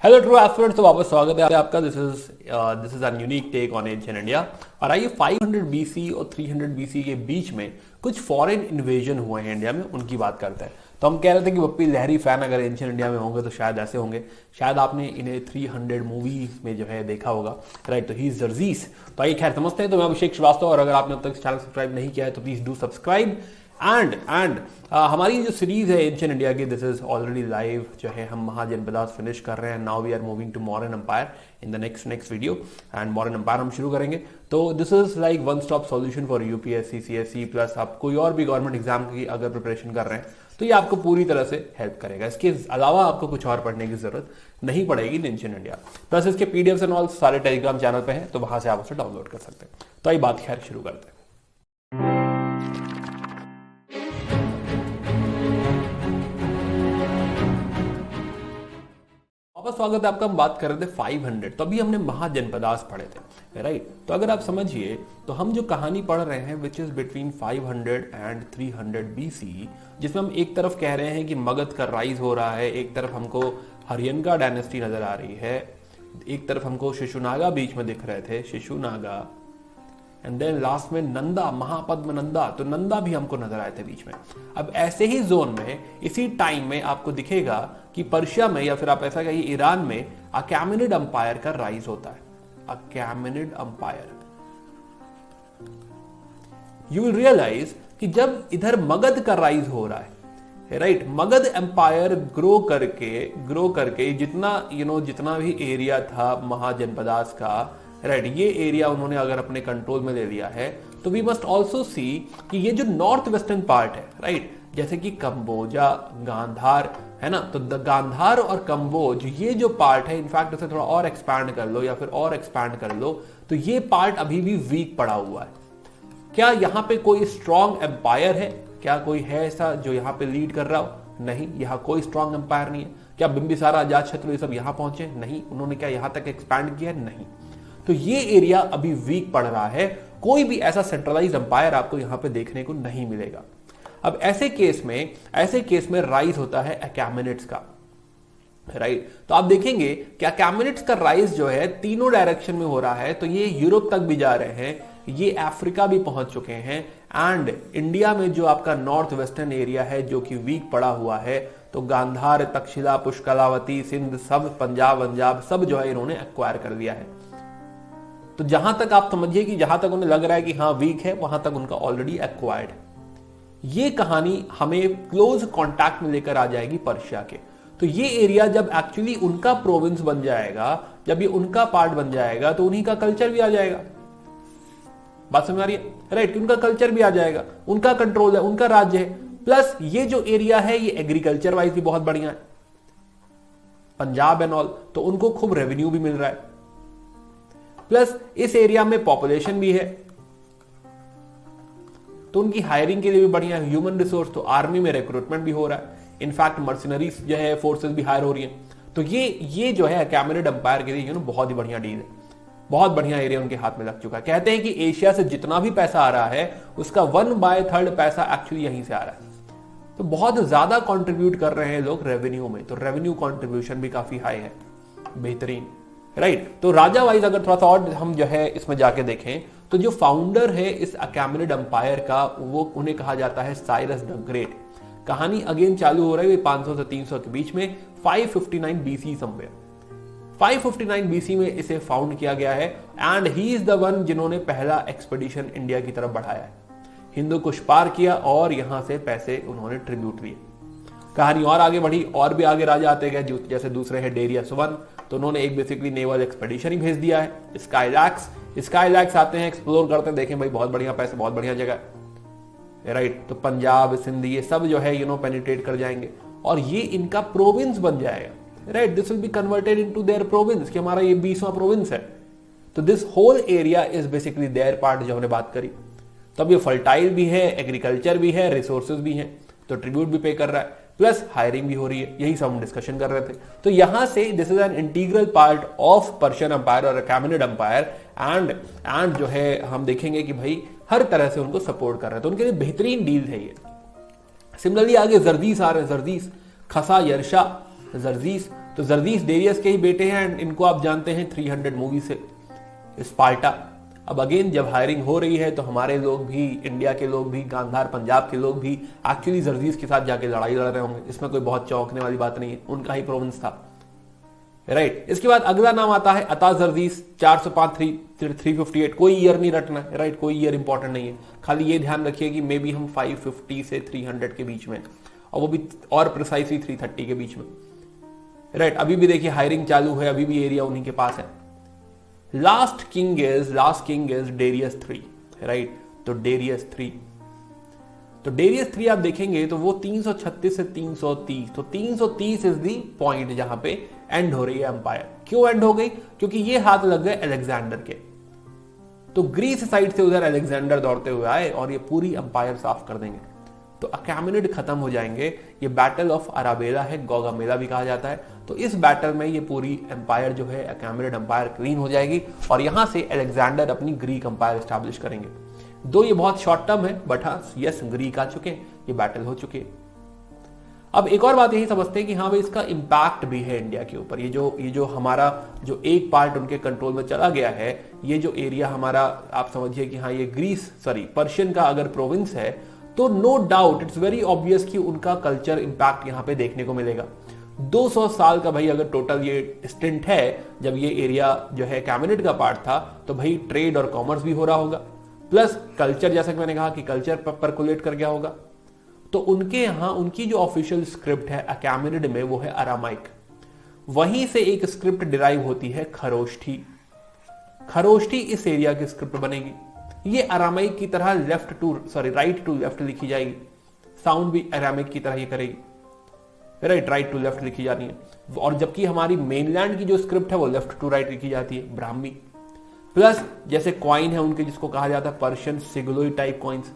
Hello true aspirants, तो वापस स्वागत है आपका। This is an unique take on ancient India. और आइए 500 बीसी और 300 बीसी के बीच में कुछ फॉरेन इन्वेजन हुए हैं इंडिया में, उनकी बात करते हैं। तो हम कह रहे थे कि बप्पी लहरी फैन अगर एंशिएंट इंडिया में होंगे तो शायद ऐसे होंगे। शायद आपने इन्हें 300 मूवी में जो है देखा होगा, राइट। तो ही इज जर्जीस। तो आइए खैर समझते हैं। तो मैं अभिषेक श्रीवास्तव, और अगर आपने अब तक चैनल सब्सक्राइब नहीं किया है तो प्लीज डू सब्सक्राइब। एंड हमारी जो सीरीज है एंशिएंट इंडिया की, दिस इज ऑलरेडी लाइव जो है। हम महाजनपदास फिनिश कर रहे हैं। Now we are moving to modern empire in the next video. And modern empire हम शुरू करेंगे। तो this is like one stop solution for UPSC, CSC plus आप कोई और भी गवर्नमेंट एग्जाम की अगर प्रिपरेशन कर रहे हैं तो ये आपको पूरी तरह से हेल्प करेगा। इसके अलावा आपको कुछ और पढ़ने की जरूरत नहीं पड़ेगी इन एंशिएंट इंडिया। प्लस इसके पीडीएफ एंड ऑल सारे टेलीग्राम चैनल पे हैं, तो वहां से आप उसे डाउनलोड कर सकते हैं। तो आइए बात खैर शुरू करते हैं। वापस स्वागत है आपका। हम बात कर रहे थे 500। तो अभी हमने महाजनपदास पढ़े थे, राइट। तो अगर आप समझिए तो हम जो कहानी पढ़ रहे हैं which is between 500 and 300 BC, जिसमें हम एक तरफ कह रहे हैं कि मगध का राइज हो रहा है, एक तरफ हमको हरियनका डायनेस्टी नजर आ रही है, एक तरफ हमको शिशुनागा बीच में दिख रहे थे, शिशुनागा। एंड देन लास्ट में नंदा, महापद्म नंदा। तो नंदा भी हमको नजर आए थे बीच में। अब ऐसे ही जोन में इसी टाइम में आपको दिखेगा कि पर्शिया में, या फिर आप ऐसा कहिए ईरान में, अकैमेनिड अंपायर का राइज होता है। अकैमेनिड अंपायर। यू विल रियलाइज कि जब इधर मगध का राइज हो रहा है, राइट, मगध एम्पायर ग्रो करके जितना भी एरिया था महाजनपदास का, राइट, ये एरिया उन्होंने अगर अपने कंट्रोल में ले लिया है, तो वी मस्ट ऑल्सो सी कि ये जो नॉर्थ वेस्टर्न पार्ट है, राइट, जैसे कि कंबोजा, गांधार है ना, तो गांधार और कंबोज, ये जो पार्ट है, इनफैक्ट उसे थोड़ा और एक्सपैंड कर लो या फिर और एक्सपैंड कर लो, तो ये पार्ट अभी भी वीक पड़ा हुआ है। क्या यहां पे कोई स्ट्रॉन्ग एम्पायर है? क्या कोई है ऐसा जो यहां पे लीड कर रहा हो? नहीं, यहां कोई स्ट्रॉन्ग एम्पायर नहीं है। क्या बिंबिसारा, अजातशत्रु ये सब यहां पहुंचे? नहीं। उन्होंने क्या यहां तक एक्सपैंड किया? नहीं। तो ये एरिया अभी वीक पड़ रहा है। कोई भी ऐसा सेंट्रलाइज्ड एम्पायर आपको यहां पे देखने को नहीं मिलेगा। अब ऐसे केस में राइज होता है अकैमेनिड्स का, राइट। तो आप देखेंगे कि अकैमेनिड्स का राइज जो है तीनों डायरेक्शन में हो रहा है। तो ये यूरोप तक भी जा रहे हैं, ये अफ्रीका भी पहुंच चुके हैं, एंड इंडिया में जो आपका नॉर्थ वेस्टर्न एरिया है जो कि वीक पड़ा हुआ है, तो गांधार, तक्षशिला, पुष्कलावती, सिंध, सब पंजाब सब जो है इन्होंने एक्वायर कर लिया है। तो जहां तक आप समझिए कि जहां तक उन्हें लग रहा है कि हाँ वीक है, वहां तक उनका ऑलरेडी एक्वायर्ड है। ये कहानी हमें क्लोज कांटेक्ट में लेकर आ जाएगी पर्शिया के। तो ये एरिया जब एक्चुअली उनका प्रोविंस बन जाएगा, जब ये उनका पार्ट बन जाएगा, तो उन्हीं का कल्चर भी आ जाएगा। बात समझ आ रही है, राइट। उनका कल्चर भी आ जाएगा, उनका कंट्रोल है, उनका राज्य है। प्लस ये जो एरिया है ये एग्रीकल्चर वाइज भी बहुत बढ़िया है, पंजाब एंड ऑल, तो उनको खूब रेवेन्यू भी मिल रहा है। प्लस इस एरिया में पॉपुलेशन भी है, तो उनकी हायरिंग के लिए भी बढ़िया है। ह्यूमन रिसोर्स, तो आर्मी में रिक्रूटमेंट भी हो रहा है, इनफैक्ट मर्सिनरीज जो है फोर्सेस भी हायर हो रही हैं। तो ये जो है अकैमेनिड एम्पायर के लिए बहुत ही बढ़िया डील है। बहुत बढ़िया एरिया उनके हाथ में लग चुका है। कहते हैं कि एशिया से जितना भी पैसा आ रहा है उसका 1/3 पैसा एक्चुअली यहीं से आ रहा है। तो बहुत ज्यादा कंट्रीब्यूट कर रहे हैं लोग रेवेन्यू में। तो रेवेन्यू कंट्रीब्यूशन भी काफी हाई है, बेहतरीन, राइट। तो राजा वाइज अगर थोड़ा सा और हम जो है इसमें जाके देखें, तो जो फाउंडर है इस अकैमेनिड एम्पायर का, वो उन्हें कहा जाता है साइरस द ग्रेट। कहानी अगेन चालू हो रही है 500 से 300 के बीच में, 559 बीसी समवेयर। 559 बीसी में इसे फाउंड किया गया है, and he is the one जिन्होंने पहला एक्सपेडिशन इंडिया की तरफ बढ़ाया है। हिंदू कुश पार किया और यहां से पैसे उन्होंने ट्रिब्यूट लिए। कहानी और आगे बढ़ी, और भी आगे राजा आते गए, जैसे दूसरे है डेरिया सुवन, तो उन्होंने एक बेसिकली नेवल एक्सपेडिशन ही भेज दिया है। स्काईलैक्स आते हैं, एक्सप्लोर करते हैं, देखें भाई बहुत बढ़िया पैसे, बहुत बढ़िया जगह, राइट। तो पंजाब, सिंध, ये सब जो है पेनिट्रेट कर जाएंगे और ये इनका प्रोविंस बन जाएगा, right. This will be converted into their province, कि हमारा ये 20वां प्रोविंस है। तो this whole area is basically their part, जो हमने बात करी। तो अब ये फर्टाइल भी है, एग्रीकल्चर भी है, रिसोर्सेज भी हैं, तो ट्रिब्यूट भी पे कर रहा है, प्लस हायरिंग भी हो रही है। यही सब हम डिस्कशन कर रहे थे। तो यहां से this is an integral part of Persian empire और अकैमेनिड एम्पायर, एंड जो है हम देखेंगे कि भाई हर तरह से उनको सपोर्ट कर रहे हैं। तो उनके लिए बेहतरीन डील है ये। सिमिलरली आगे जर्दीस आ रहे हैं, जर्दीस, खसा, यरशा, जर्जीस, तो जर्दीस डेरियस के ही बेटे हैं एंड इनको आप जानते हैं 300 मूवी से, स्पार्टा। अब अगेन जब हायरिंग हो रही है तो हमारे लोग भी, इंडिया के लोग भी, गांधार पंजाब के लोग भी एक्चुअली जर्दीस के साथ जाके लड़ाई लड़ रहे होंगे, इसमें कोई बहुत चौंकने वाली बात नहीं है, उनका ही प्रोविंस था, राइट। इसके बाद अगला नाम आता है अता जर्दीस, 405 358, कोई ईयर नहीं रटना है, राइट, कोई ईयर इंपॉर्टेंट नहीं है, खाली ये ध्यान रखिए कि मे बी हम 550 से 300 के बीच में, और वो भी और प्रिसाइसली 330 के बीच में, राइट। अभी भी देखिए हायरिंग चालू है, अभी भी एरिया उन्हीं के पास है। Last king is Darius 3, right. तो डेरियस 3 आप देखेंगे तो वो 336 से 330, तो 330 इज दी पॉइंट जहां पे एंड हो रही है एम्पायर। क्यों एंड हो गई? क्योंकि ये हाथ लग गए अलेक्जेंडर के, तो ग्रीस साइड से उधर अलेक्जेंडर दौड़ते हुए आए और ये पूरी एम्पायर साफ कर देंगे, तो अकैमेनिड खत्म हो जाएंगे। ये बैटल ऑफ अराबेला है, गौगामेला भी कहा जाता है। तो इस बैटल में ये पूरी एम्पायर जो है, अकैमेनिड एम्पायर क्लीन हो जाएगी और यहां से अलेक्जेंडर अपनी ग्रीक एम्पायर एस्टैब्लिश करेंगे। दो ये बहुत शॉर्ट टर्म है, बट हाँ यस, ग्रीक आ चुके हैं, ये बैटल हो चुके हैं। अब एक और बात यही समझते हैं कि हाँ भाई इसका इंपैक्ट भी है इंडिया के ऊपर। ये जो हमारा जो एक पार्ट उनके कंट्रोल में चला गया है, ये जो एरिया हमारा, आप समझिए कि हाँ ये पर्शियन का अगर प्रोविंस है, तो no doubt it's very obvious कि उनका कल्चर इंपैक्ट यहाँ पे देखने को मिलेगा। 200 साल का भाई अगर टोटल ये स्टिंट है, जब ये एरिया जो है कैबिनेट का पार्ट था, तो भाई ट्रेड और कॉमर्स भी हो रहा होगा, प्लस कल्चर, जैसा कि मैंने कहा कि कल्चर परकुलेट कर गया होगा। तो उनके यहाँ उनकी जो ऑफिशियल स्क्रिप्ट है अकैमेनिड में, वो है अरामाइक। वहीं से एक स्क्रिप्ट डिराइव होती है खरोष्ठी। खरोष्ठी इस एरिया की स्क्रिप्ट बनेगी। ये अरामाइक की तरह राइट टू लेफ्ट लिखी जाएगी, साउंड भी अरामिक की तरह ही करेगी, राइट टू लेफ्ट लिखी जानी है। और जबकि हमारी मेनलैंड की जो स्क्रिप्ट है वो लेफ्ट टू राइट लिखी जाती है, ब्राह्मी। प्लस जैसे कॉइन है उनके, जिसको कहा जाता है पर्शियन सिगलोइड टाइप कॉइन्स,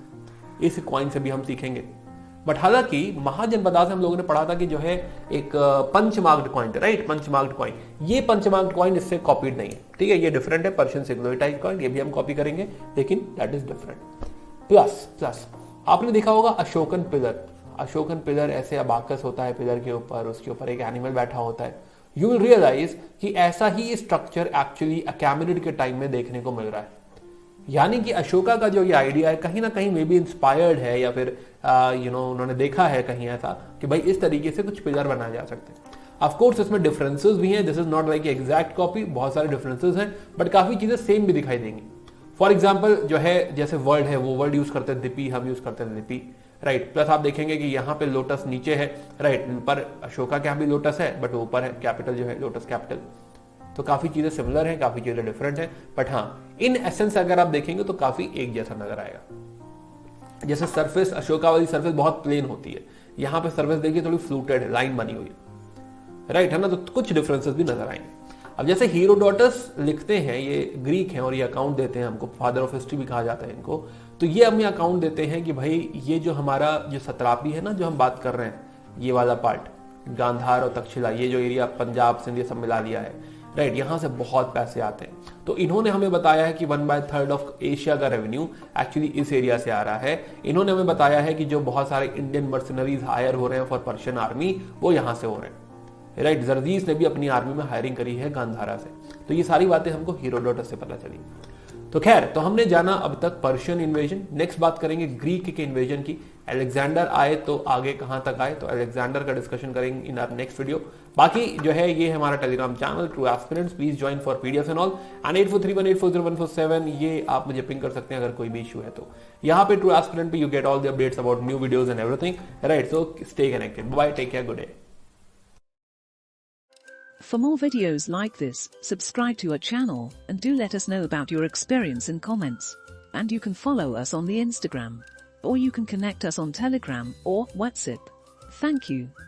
इस कॉइन से भी हम सीखेंगे। बट हालांकि महाजनपदा से हम लोगों ने पढ़ा था कि जो है एक punch marked coin, right, punch marked coin, ये पंच मार्क्ड कॉइन इससे कॉपीड नहीं है, ठीक है, ये डिफरेंट है, पर्शियन सिगलोइड टाइप कॉइन, ये भी हम कॉपी करेंगे, लेकिन दैट इज डिफरेंट। प्लस आपने देखा होगा अशोकन पिलर, ऐसे अबाकस होता है पिलर के ऊपर, उसके ऊपर एक एनिमल बैठा होता है। यू विल रियलाइज कि ऐसा ही स्ट्रक्चर एक्चुअली अकैमेनिड के टाइम में देखने को मिल रहा है। यानी कि अशोका का जो ये आइडिया है कहीं ना कहीं मे बी इंस्पायर्ड है, या फिर उन्होंने देखा है कहीं ऐसा कि भाई इस तरीके से कुछ पिलर बनाए जा सकते हैं। ऑफ कोर्स इसमें डिफरेंसेस भी हैं, this is not like exact copy, बहुत सारे डिफरेंसेस हैं, बट काफी चीजें सेम भी दिखाई देंगी। फॉर एग्जाम्पल जो है, जैसे वर्ड है, वो वर्ड यूज करते हैं दिपी, हम यूज करते हैं लिपि, राइट। प्लस आप देखेंगे कि यहाँ पे लोटस नीचे है, राइट, पर अशोका के यहाँ भी लोटस है, बट ऊपर है कैपिटल जो है लोटस कैपिटल। तो काफी चीजें सिमिलर हैं, काफी चीजें डिफरेंट हैं, बट हाँ इन एसेंस अगर आप देखेंगे तो काफी एक जैसा नजर आएगा। जैसे सरफेस, अशोका वाली सरफेस बहुत प्लेन होती है, यहाँ पे सरफेस देखिए थोड़ी फ्लूटेड है, लाइन बनी हुई है, राइट है ना, तो कुछ डिफरेंसेस भी नजर आएंगे। अब जैसे हीरोडोटस लिखते हैं, ये ग्रीक हैं और ये अकाउंट देते हैं हमको, फादर ऑफ हिस्ट्री भी कहा जाता है इनको, तो ये हमें अकाउंट देते हैं कि भाई ये जो हमारा जो सत्रापी है ना, जो हम बात कर रहे हैं, ये वाला पार्ट गांधार और तक्षशिला, ये जो एरिया पंजाब सिंध सब मिला लिया है, राइट, यहाँ से बहुत पैसे आते हैं। तो इन्होंने हमें बताया है कि 1/3 ऑफ एशिया का रेवेन्यू एक्चुअली इस एरिया से आ रहा है। इन्होंने हमें बताया है कि जो बहुत सारे इंडियन मर्सनरीज हायर हो रहे हैं फॉर पर्शियन आर्मी, वो यहाँ से हो रहे हैं, राइट। जर्दीस ने भी अपनी आर्मी में हायरिंग करी है गांधारा से। तो ये सारी बातें हमको हीरोडोटस से पता चली। तो खैर, तो हमने जाना अब तक पर्शियन इन्वेजन, नेक्स्ट बात करेंगे ग्रीक के इन्वेजन की। अलेक्जेंडर आए तो आगे कहां तक आए, तो अलेक्जेंडर का डिस्कशन करेंगे इन आवर नेक्स्ट वीडियो। बाकी जो है ये हमारा Telegram channel true aspirants, please join for PDF and all, and 8431840147 ये आप मुझे पिंग कर सकते हैं अगर कोई भी इशू है तो। यहाँ पे ट्रू एस्पिरेंट पे you get all the updates about new videos and everything, right. So stay connected, bye, take care, good day. For more videos like this, subscribe to our channel and do let us know about your experience in comments. And you can follow us on the Instagram, or you can connect us on Telegram or WhatsApp. Thank you.